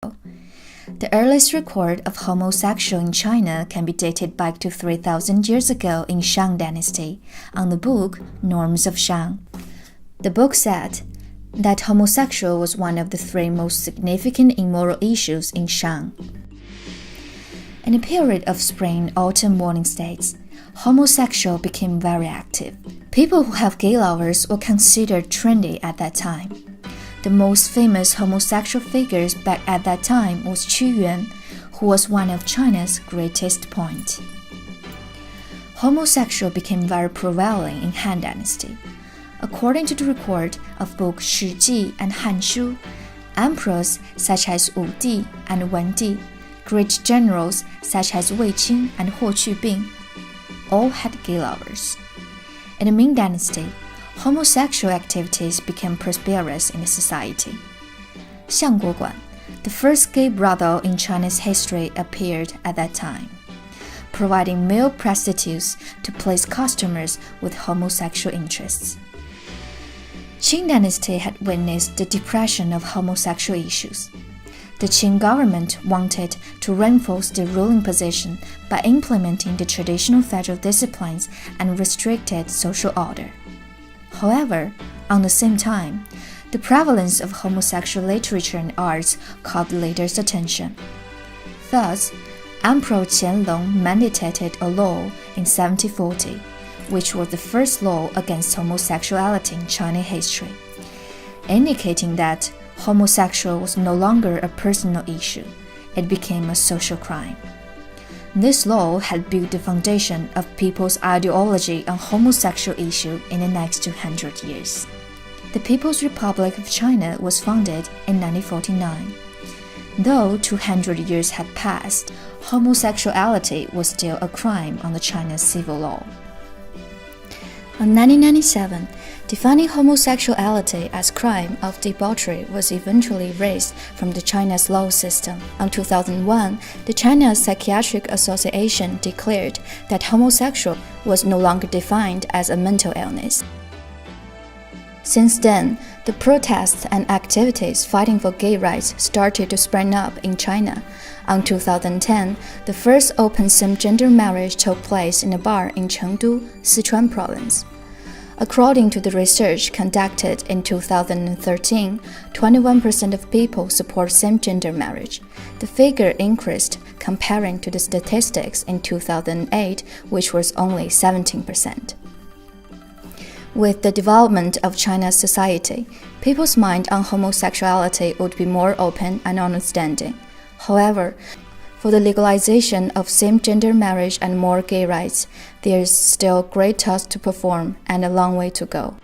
The earliest record of homosexual in China can be dated back to 3,000 years ago in Shang Dynasty, on the book Norms of Shang. The book said that homosexual was one of the three most significant immoral issues in Shang. In a period of spring-autumn warning states, homosexual became very active. People who have gay lovers were considered trendy at that time. The most famous homosexual figures back at that time was Qu Yuan, who was one of China's greatest poets. Homosexual became very prevalent in Han Dynasty. According to the record of book Shi Ji and Han Shu, emperors such as Wu Di and Wen Di, great generals such as Wei Qing and Huo Qubing, all had gay lovers. In the Ming Dynasty, homosexual activities became prosperous in the society. Xiangguoguan, the first gay brothel in Chinese history, appeared at that time, providing male prostitutes to place customers with homosexual interests. Qing Dynasty had witnessed the depression of homosexual issues. The Qing government wanted to reinforce the ruling position by implementing the traditional federal disciplines and restricted social order. However, at the same time, the prevalence of homosexual literature and arts caught the leaders' attention. Thus, Emperor Qianlong mandated a law in 1740, which was the first law against homosexuality in Chinese history, indicating that homosexual was no longer a personal issue, it became a social crime. This law had built the foundation of people's ideology on homosexual issue in the next 200 years. The People's Republic of China was founded in 1949. Though 200 years had passed, homosexuality was still a crime under China's civil law. In 1997, defining homosexuality as crime of debauchery was eventually erased from the China's law system. In 2001, the China Psychiatric Association declared that homosexual was no longer defined as a mental illness. Since then, the protests and activities fighting for gay rights started to spring up in China. In 2010, the first open same-gender marriage took place in a bar in Chengdu, Sichuan province. According to the research conducted in 2013, 21% of people support same-gender marriage. The figure increased comparing to the statistics in 2008, which was only 17%. With the development of China's society, people's mind on homosexuality would be more open and understanding. However, for the legalization of same-gender marriage and more gay rights, there is still great task to perform and a long way to go.